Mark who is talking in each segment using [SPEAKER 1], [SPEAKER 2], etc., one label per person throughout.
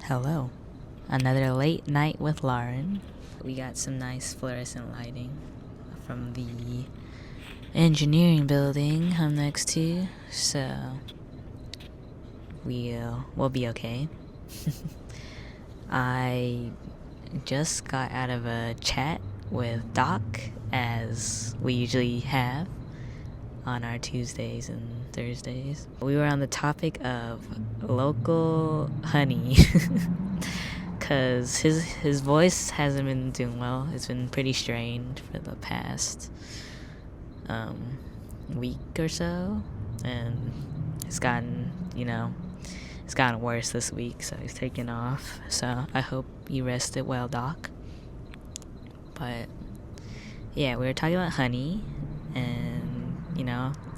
[SPEAKER 1] Hello. Another late night with Lauren. We got some nice fluorescent lighting from the engineering building I'm next to, so we'll be okay. I just got out of a chat with Doc, as we usually have on our Tuesdays and Thursdays. We were on the topic of local honey. Because his voice hasn't been doing well. It's been pretty strained for the past week or so, and it's gotten worse this week, so he's taking off. So I hope you rested well, Doc. But yeah, we were talking about honey, and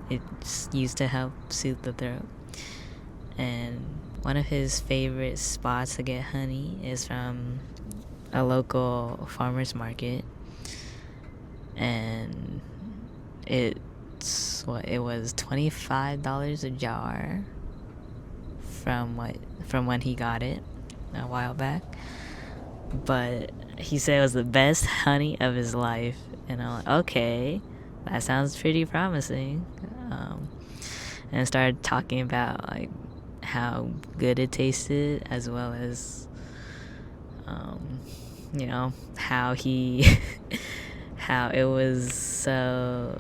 [SPEAKER 1] it's used to help soothe the throat. And one of his favorite spots to get honey is from a local farmer's market, and it was $25 a jar from when he got it a while back. But he said it was the best honey of his life, and I'm like, okay, that sounds pretty promising. And started talking about like how good it tasted, as well as how it was so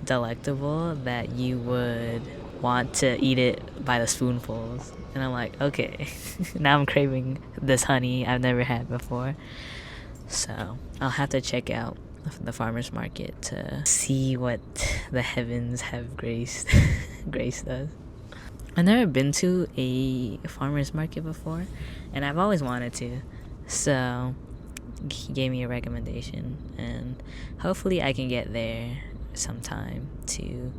[SPEAKER 1] delectable that you would want to eat it by the spoonfuls. And I'm like, okay, now I'm craving this honey I've never had before. So I'll have to check out the farmer's market to see what the heavens have graced us. I've never been to a farmer's market before, and I've always wanted to. So he gave me a recommendation, and hopefully I can get there sometime to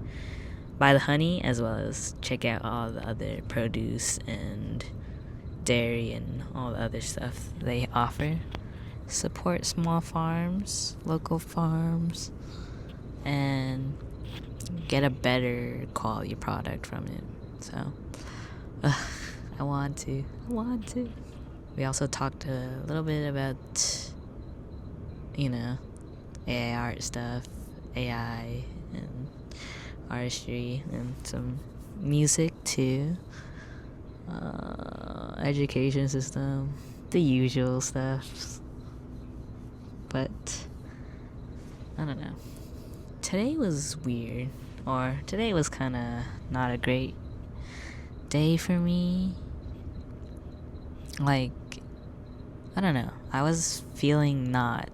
[SPEAKER 1] buy the honey, as well as check out all the other produce and dairy and all the other stuff they offer. Support small farms, local farms, and get a better quality product from it. So I want to. We also talked a little bit about AI art stuff, AI and artistry, and some music too, education system, the usual stuff. But I don't know, today was weird, or today was kind of not a great day for me. Like, I don't know, I was feeling not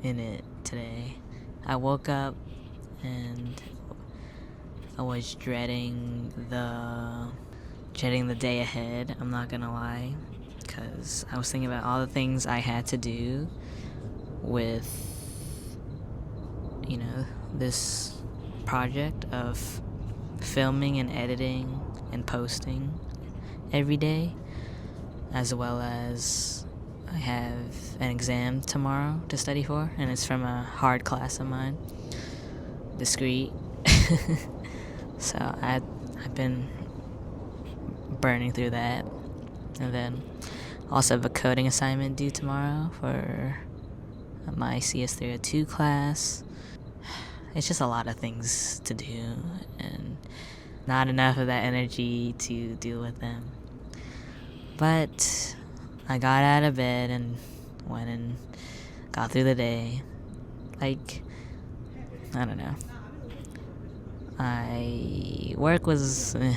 [SPEAKER 1] in it today. I woke up and I was dreading the day ahead, I'm not gonna lie, because I was thinking about all the things I had to do with this project of filming and editing and posting every day, as well as I have an exam tomorrow to study for, and it's from a hard class of mine, discrete. So I've been burning through that, and then also have a coding assignment due tomorrow for my CS302 class. It's just a lot of things to do, and not enough of that energy to deal with them. But I got out of bed and went and got through the day. Like, I don't know. Work was I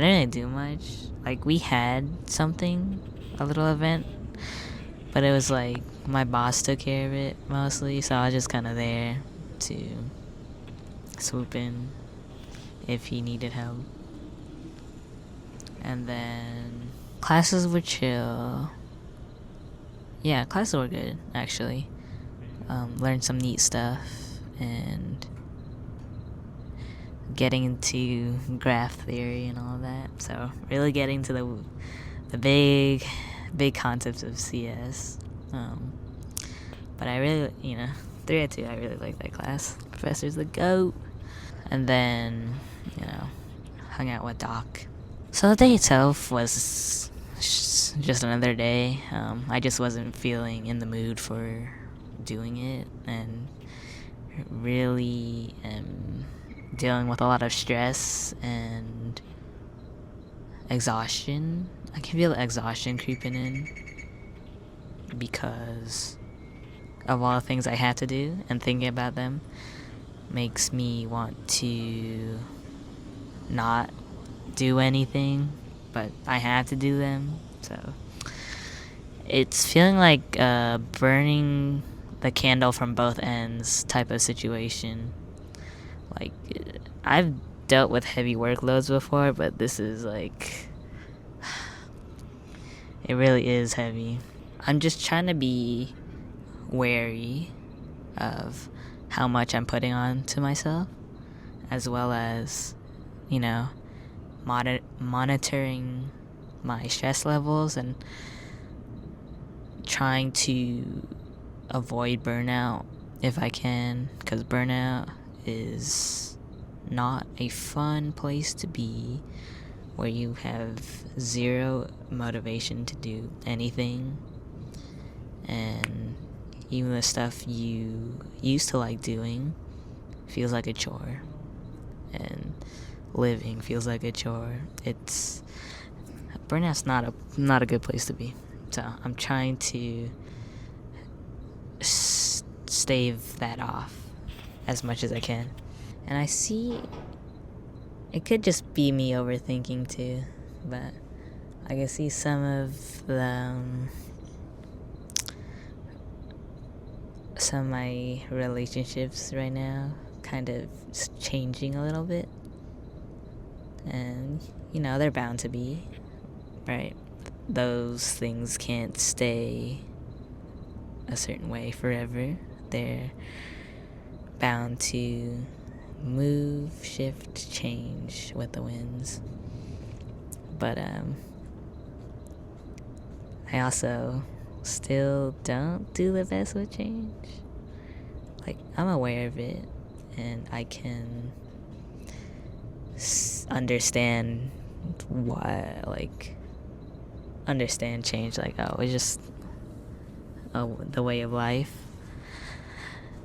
[SPEAKER 1] didn't really do much. Like, we had a little event, but it was like my boss took care of it mostly, so I was just kind of there to swoop in if he needed help. And then classes were chill. Yeah, classes were good, actually. Learned some neat stuff, and getting into graph theory and all that. So really getting to the big concepts of CS. But I really, 302, I really like that class. Professor's the GOAT. And then, hung out with Doc So the day itself was just another day. I just wasn't feeling in the mood for doing it, and really dealing with a lot of stress and exhaustion. I can feel the exhaustion creeping in because of all the things I had to do, and thinking about them makes me want to not do anything, but I have to do them. So it's feeling like burning the candle from both ends type of situation. Like, I've dealt with heavy workloads before, but this is like, it really is heavy. I'm just trying to be wary of how much I'm putting on to myself, as well as, you know, monitoring my stress levels and trying to avoid burnout if I can, because burnout is not a fun place to be, where you have zero motivation to do anything, and even the stuff you used to like doing feels like a chore, and living feels like a chore. It's burnout's not a good place to be. So I'm trying to stave that off as much as I can. And I see it could just be me overthinking too, but I can see some of my relationships right now kind of changing a little bit, and they're bound to be, right? Those things can't stay a certain way forever. They're bound to move, shift, change with the winds. But I also still don't do the best with change. Like, I'm aware of it, and I can understand why, understand change. Like, oh, it's just the way of life.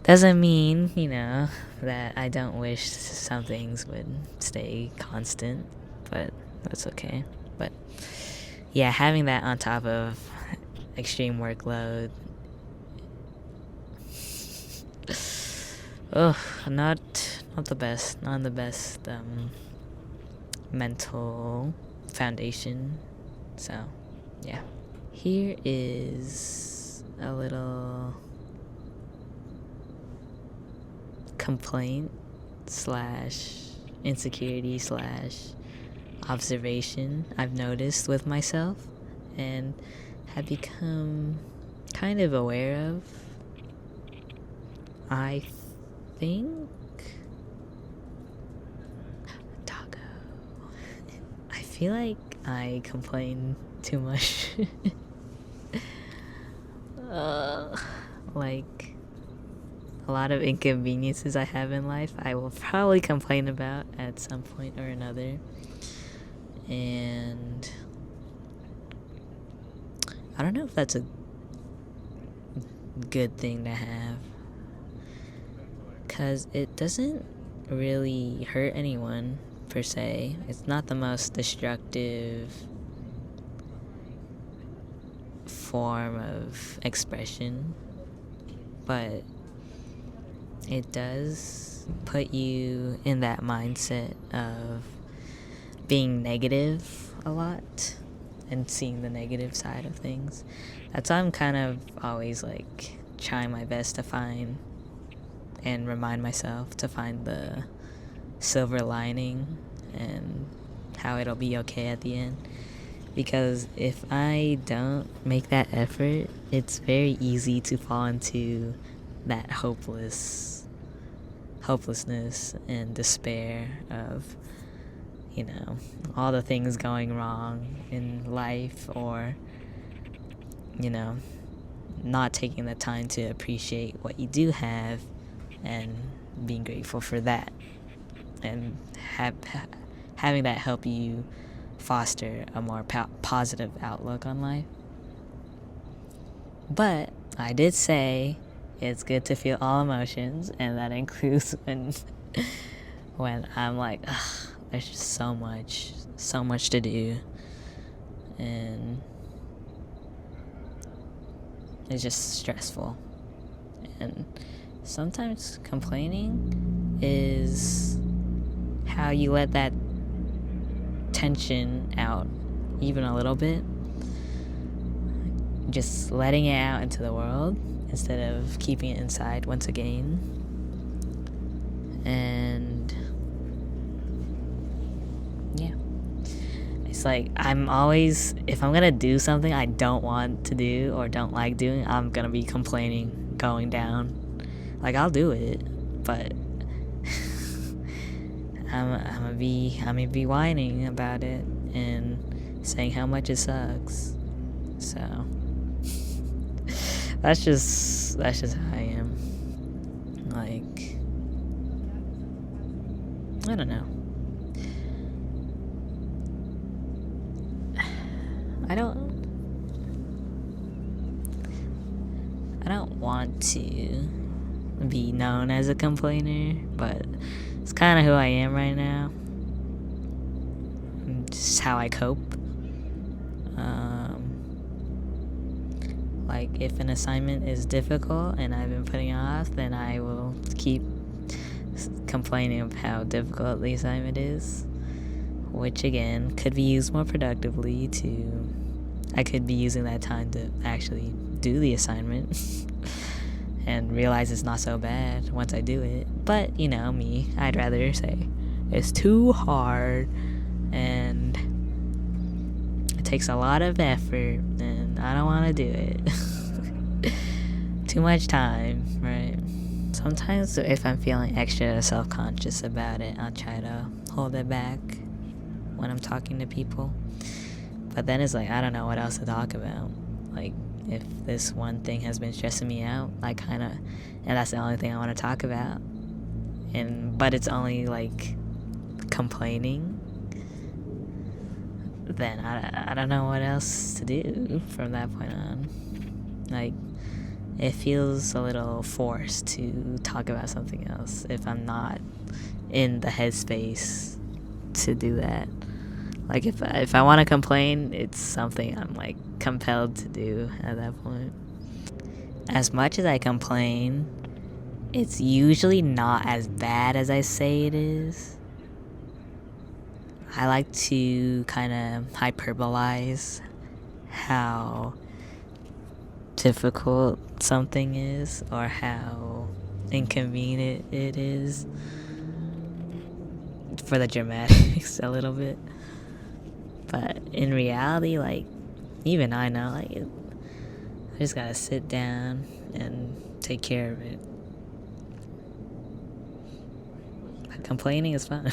[SPEAKER 1] Doesn't mean, that I don't wish some things would stay constant, but that's okay. But yeah, having that on top of extreme workload, not the best, not the best mental foundation. So yeah, here is a little complaint / insecurity / observation I've noticed with myself and have become kind of aware of. I think Taco. I feel like I complain too much. Like, a lot of inconveniences I have in life, I will probably complain about at some point or another. And I don't know if that's a good thing to have, because it doesn't really hurt anyone per se. It's not the most destructive form of expression, but it does put you in that mindset of being negative a lot and seeing the negative side of things. That's why I'm kind of always trying my best to find and remind myself to find the silver lining and how it'll be okay at the end. Because if I don't make that effort, it's very easy to fall into that hopelessness and despair of, all the things going wrong in life, or, not taking the time to appreciate what you do have and being grateful for that, and having that help you foster a more positive outlook on life. But I did say it's good to feel all emotions, and that includes when I'm like, ugh, there's just so much to do, and it's just stressful. And sometimes complaining is how you let that tension out even a little bit. Just letting it out into the world instead of keeping it inside once again. And yeah, it's like I'm always, if I'm gonna do something I don't want to do or don't like doing, I'm gonna be complaining, going down. Like, I'll do it, but I'm gonna be whining about it and saying how much it sucks. So that's just how I am. Like, I don't know. I don't want to be known as a complainer, but it's kind of who I am right now. Just how I cope. Like, if an assignment is difficult and I've been putting it off, then I will keep complaining of how difficult the assignment is, which again could be used more productively. I could be using that time to actually do the assignment and realize it's not so bad once I do it. But you know me, I'd rather say it's too hard and it takes a lot of effort and I don't want to do it. Too much time, right? Sometimes if I'm feeling extra self-conscious about it, I'll try to hold it back when I'm talking to people. But then it's like, I don't know what else to talk about. Like, if this one thing has been stressing me out, and that's the only thing I want to talk about. But it's only like complaining, then I don't know what else to do from that point on. Like, it feels a little forced to talk about something else if I'm not in the headspace to do that. Like, if I want to complain, it's something I'm like compelled to do at that point. As much as I complain, it's usually not as bad as I say it is. I like to kind of hyperbolize how difficult something is or how inconvenient it is for the dramatics a little bit. But in reality, like, even I know, like, I just gotta sit down and take care of it. But complaining is fun.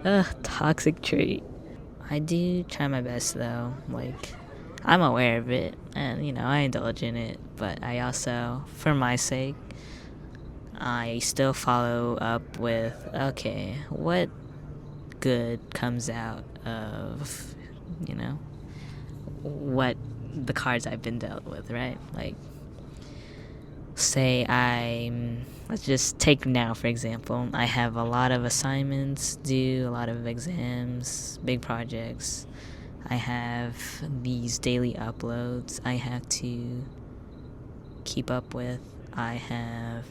[SPEAKER 1] Ugh, toxic trait. I do try my best though. Like, I'm aware of it and, I indulge in it, but I also, for my sake, I still follow up with, okay, what good comes out of, what the cards I've been dealt with, right? Like, say let's just take now, for example. I have a lot of assignments due, a lot of exams, big projects. I have these daily uploads I have to keep up with. I have,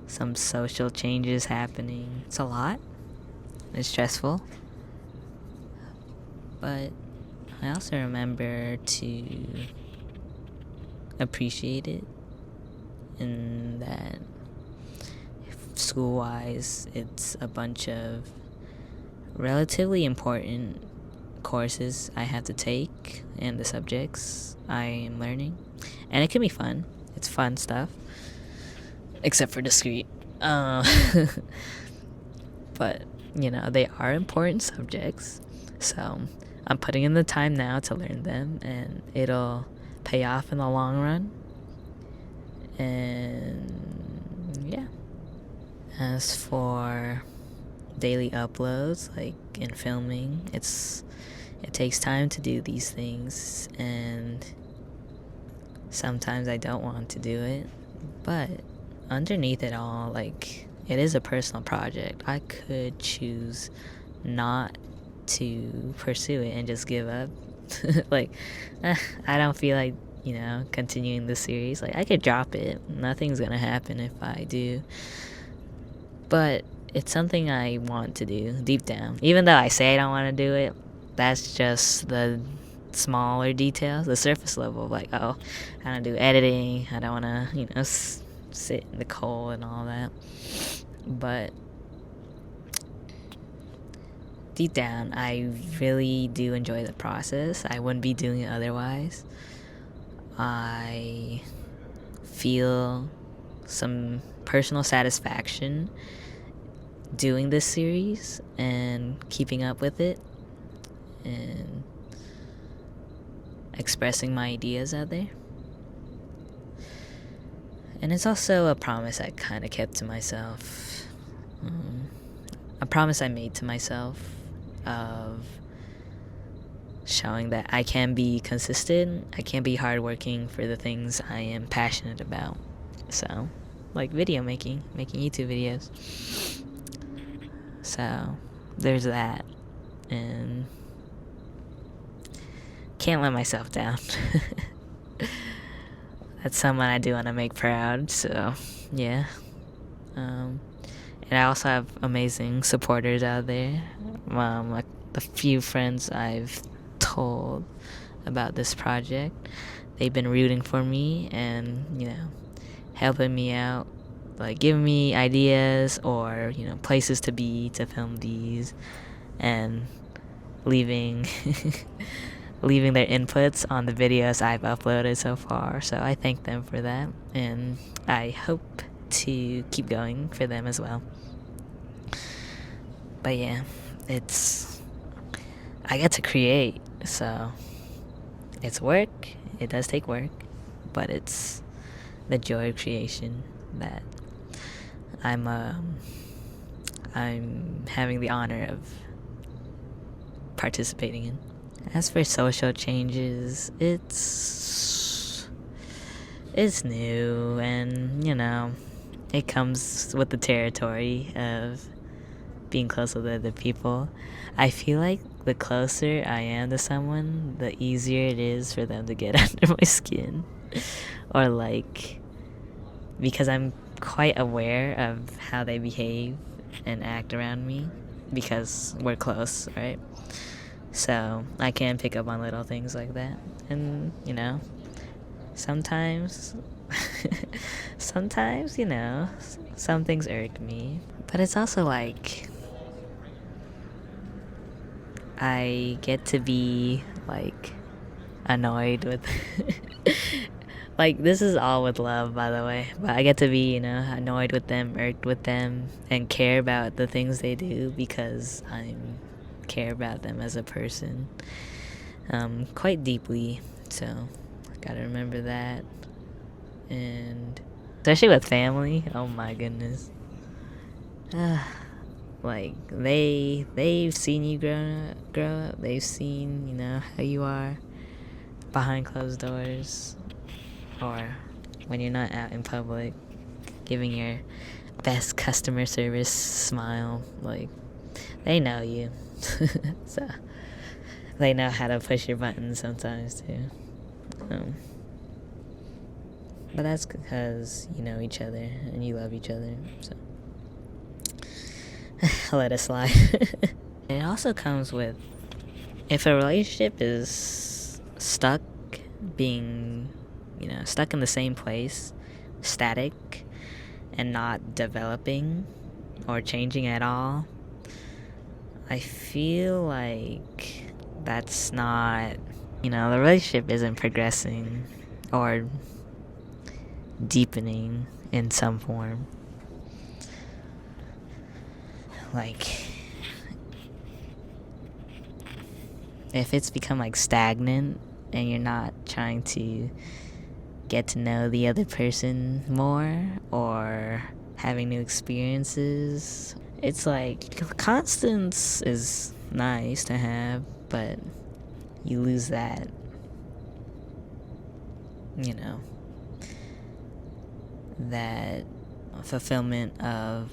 [SPEAKER 1] some social changes happening. It's a lot. It's stressful. But I also remember to appreciate it, in that school-wise, it's a bunch of relatively important courses I have to take and the subjects I am learning. And it can be fun. It's fun stuff. Except for discrete. But, they are important subjects. So I'm putting in the time now to learn them, and it'll pay off in the long run. And yeah. As for daily uploads, like in filming. It takes time to do these things, and sometimes I don't want to do it. But underneath it all, like, it is a personal project. I could choose not to pursue it and just give up. Like, I don't feel like, continuing the series. Like, I could drop it. Nothing's gonna happen if I do. But it's something I want to do deep down. Even though I say I don't want to do it, that's just the smaller details, the surface level. Like, oh, I don't do editing. I don't want to, sit in the cold and all that. But deep down, I really do enjoy the process. I wouldn't be doing it otherwise. I feel some personal satisfaction doing this series and keeping up with it and expressing my ideas out there. And it's also a promise I kind of kept to myself. A promise I made to myself of showing that I can be consistent, I can be hardworking for the things I am passionate about. So, like video making YouTube videos. So, there's that. And can't let myself down. That's someone I do want to make proud, so yeah. And I also have amazing supporters out there. Like the few friends I've told about this project, they've been rooting for me and, helping me out, like giving me ideas or, places to be to film these, and leaving leaving their inputs on the videos I've uploaded so far. So I thank them for that, and I hope to keep going for them as well. But yeah, I get to create, so it's work. It does take work, but it's the joy of creation that I'm having the honor of participating in. As for social changes, it's new, and it comes with the territory of being close with other people. I feel like the closer I am to someone, the easier it is for them to get under my skin. Or like, because I'm quite aware of how they behave and act around me, because we're close, right? So I can pick up on little things like that. And, sometimes, some things irk me. But it's also like, I get to be, like, annoyed with... Like, this is all with love, by the way. But I get to be, annoyed with them, irked with them, and care about the things they do because I care about them as a person quite deeply. So, I gotta remember that. And especially with family, oh my goodness. Like, they've seen you grow up. They've seen, how you are behind closed doors, or when you're not out in public, giving your best customer service smile. Like, they know you. So, they know how to push your buttons sometimes, too. But that's because you know each other and you love each other, so I'll let it slide. It also comes with, if a relationship is stuck being, stuck in the same place, static, and not developing or changing at all, I feel like that's not, the relationship isn't progressing or deepening in some form. Like, if it's become like stagnant and you're not trying to get to know the other person more or having new experiences, It's like constance is nice to have, but you lose that, you know, that fulfillment of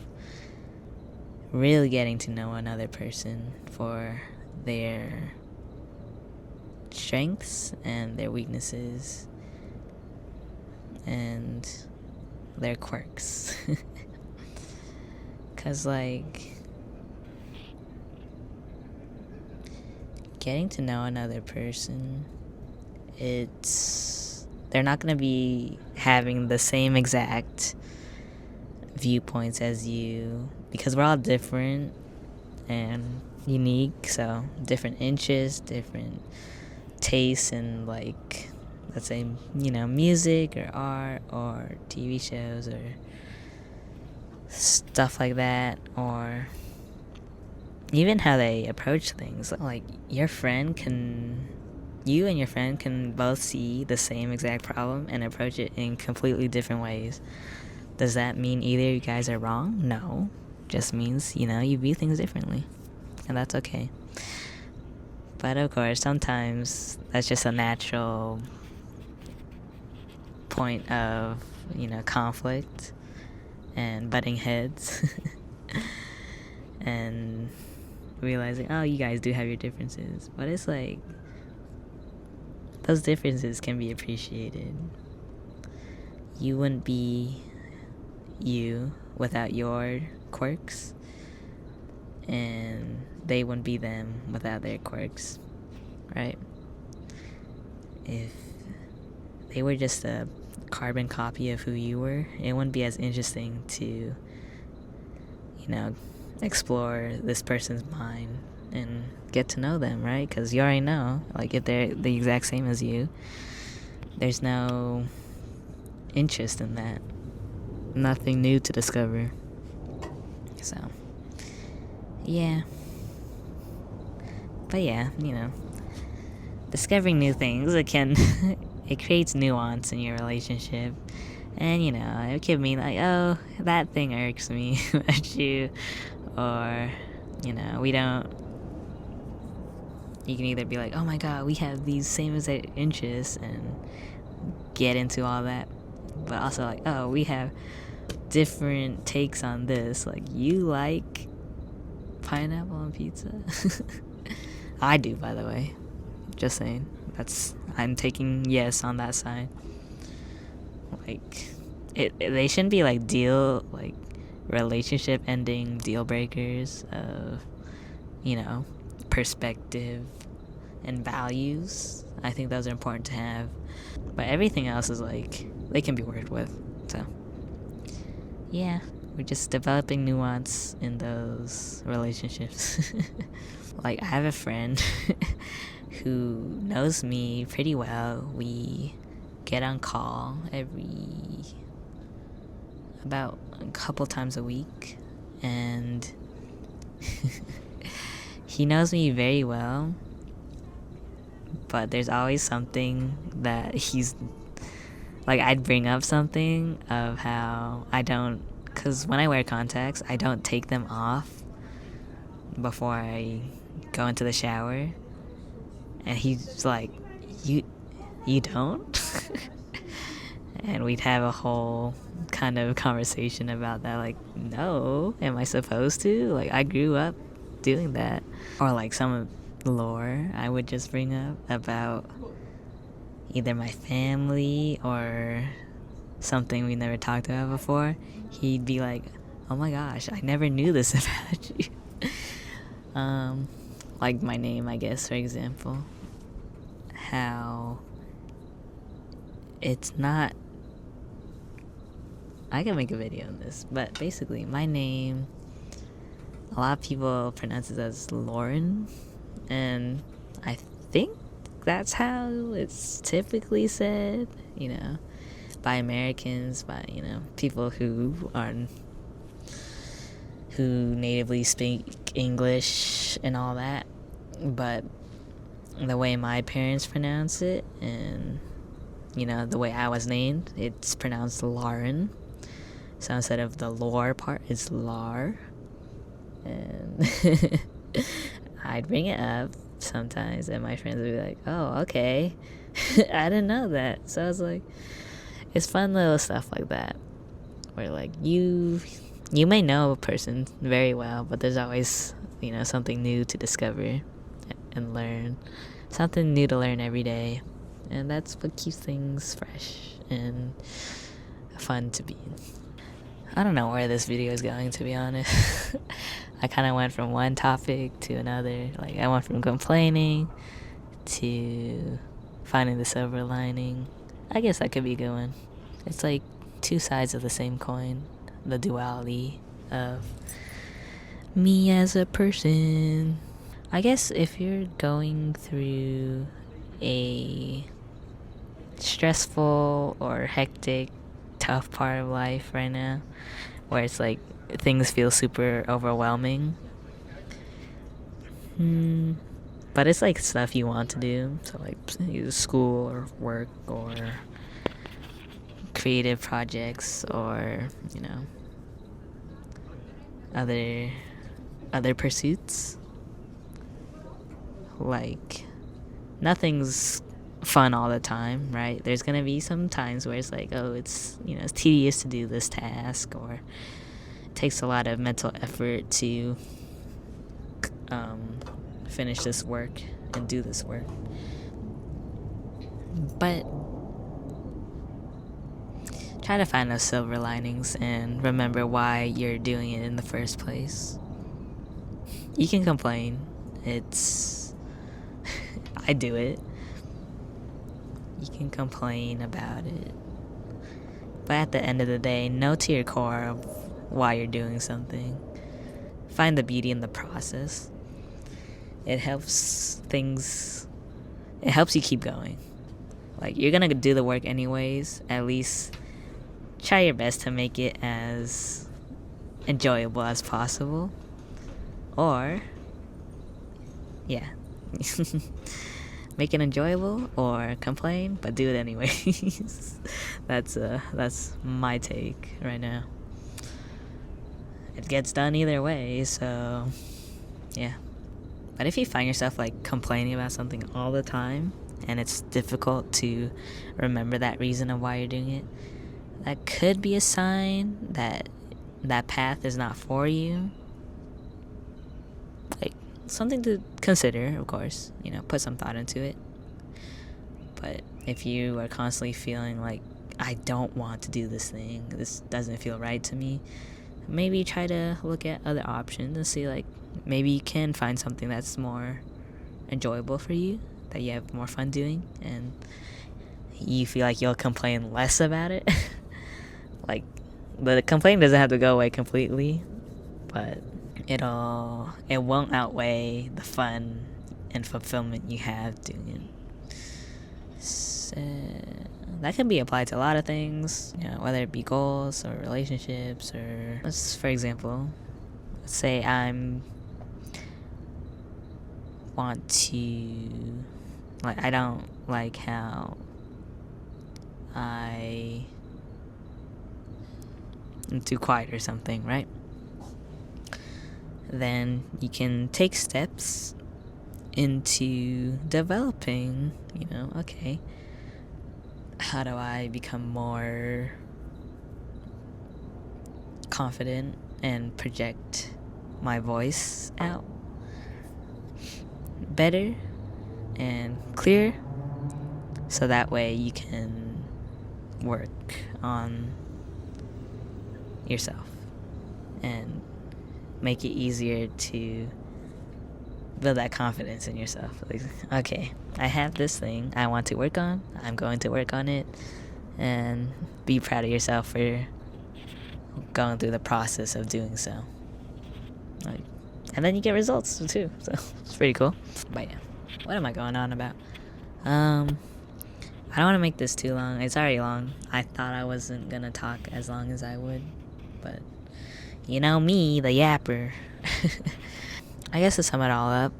[SPEAKER 1] really getting to know another person for their strengths and their weaknesses and their quirks. Because, like, getting to know another person, they're not going to be having the same exact viewpoints as you, because we're all different and unique. So different interests, different tastes in, like, let's say, music or art or TV shows or stuff like that, or even how they approach things. Like, you and your friend can both see the same exact problem and approach it in completely different ways. Does that mean either you guys are wrong? No. Just means, you view things differently. And that's okay. But of course, sometimes that's just a natural point of, conflict and butting heads. And realizing, oh, you guys do have your differences. But it's like, those differences can be appreciated. You wouldn't be you without your quirks, and they wouldn't be them without their quirks, right? If they were just a carbon copy of who you were, it wouldn't be as interesting to, explore this person's mind and get to know them, right? Because you already know, like, if they're the exact same as you, there's no interest in that. Nothing new to discover. So, yeah. But yeah, discovering new things, it creates nuance in your relationship. And, it could mean like, oh, that thing irks me about you. Or, we don't. You can either be like, oh my god, we have these same exact interests, and get into all that. But also like, oh, we have different takes on this. Like, you like pineapple on pizza? I do, by the way. Just saying. I'm taking yes on that side. Like, they shouldn't be like relationship ending deal breakers of, perspective and values. I think those are important to have. But everything else is like, they can be worked with. So, yeah, we're just developing nuance in those relationships. Like, I have a friend who knows me pretty well. We get on call about a couple times a week, and he knows me very well, but there's always something that he's like, I'd bring up something of how because when I wear contacts, I don't take them off before I go into the shower, and he's like, you don't? And we'd have a whole kind of conversation about that, like, no, am I supposed to? Like, I grew up doing that. Or like some lore I would just bring up about either my family or something we never talked about before. He'd be like, oh my gosh, I never knew this about you. Like my name, I guess, for example. How it's not, I can make a video on this, but basically my name, a lot of people pronounce it as Lauren, and I think that's how it's typically said, by Americans, by, people who natively speak English and all that. But the way my parents pronounce it, and, the way I was named, it's pronounced Lauren. So instead of the lore part, it's Lar. And I'd bring it up sometimes, and my friends would be like, oh, okay. I didn't know that. So I was like, it's fun little stuff like that, where like you may know a person very well, but there's always, something new to discover and learn, something new to learn every day, and that's what keeps things fresh and fun to be in. I don't know where this video is going, to be honest. I kind of went from one topic to another. Like, I went from complaining to finding the silver lining. I guess that could be a good one. It's like two sides of the same coin. The duality of me as a person. I guess if you're going through a stressful or hectic, tough part of life right now, where it's like things feel super overwhelming, but it's like stuff you want to do, so like either school or work or creative projects or other pursuits. Like, nothing's fun all the time, right? There's gonna be some times where it's like, oh, it's it's tedious to do this task, or it takes a lot of mental effort to finish this work and do this work. But try to find those silver linings and remember why you're doing it in the first place. You can complain. I do it. You can complain about it. But at the end of the day, know to your core of why you're doing something. Find the beauty in the process. It helps you keep going. Like, you're gonna do the work anyways. At least try your best to make it as enjoyable as possible. Or, yeah. Make it enjoyable or complain, but do it anyways. That's my take right now. It gets done either way, so yeah. But if you find yourself like complaining about something all the time and it's difficult to remember that reason of why you're doing it, that could be a sign that that path is not for you. Like, something to consider, of course. Put some thought into it. But if you are constantly feeling like, I don't want to do this thing, this doesn't feel right to me, maybe try to look at other options and see, like, maybe you can find something that's more enjoyable for you, that you have more fun doing, and you feel like you'll complain less about it. Like, the complaint doesn't have to go away completely, but it won't outweigh the fun and fulfillment you have doing it. So that can be applied to a lot of things, whether it be goals or relationships, or for example, let's say I don't like how I am too quiet or something, right? Then you can take steps into developing, okay, how do I become more confident and project my voice out better and clear, so that way you can work on yourself and make it easier to build that confidence in yourself. Like, okay, I have this thing I want to work on. I'm going to work on it, and be proud of yourself for going through the process of doing so. Like, and then you get results too, so it's pretty cool. But yeah, what am I going on about? I don't want to make this too long. It's already long. I thought I wasn't gonna talk as long as I would, but me, the yapper. I guess to sum it all up,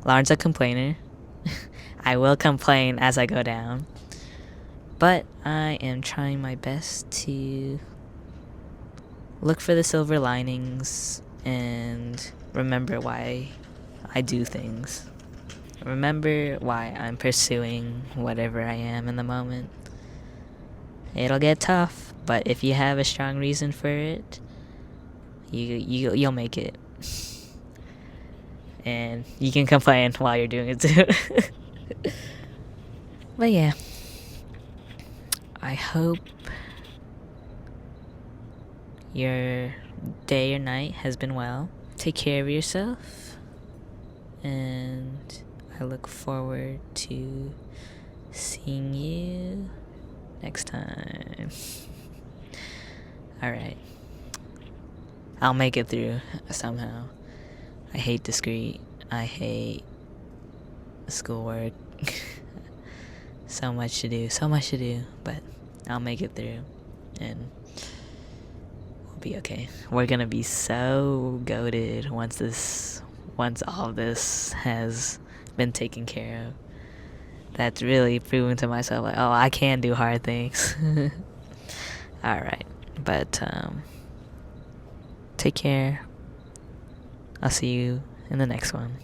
[SPEAKER 1] Lauren's a complainer. I will complain as I go down, but I am trying my best to look for the silver linings and remember why I do things. Remember why I'm pursuing whatever I am in the moment. It'll get tough, but if you have a strong reason for it, you'll make it. And you can complain while you're doing it too. But yeah, I hope your day or night has been well. Take care of yourself, and I look forward to seeing you next time. Alright. I'll make it through somehow. I hate discrete. I hate schoolwork. So much to do, but I'll make it through, and we'll be okay. We're gonna be so goated once all of this has been taken care of. That's really proving to myself, like, oh, I can do hard things. Alright, but take care. I'll see you in the next one.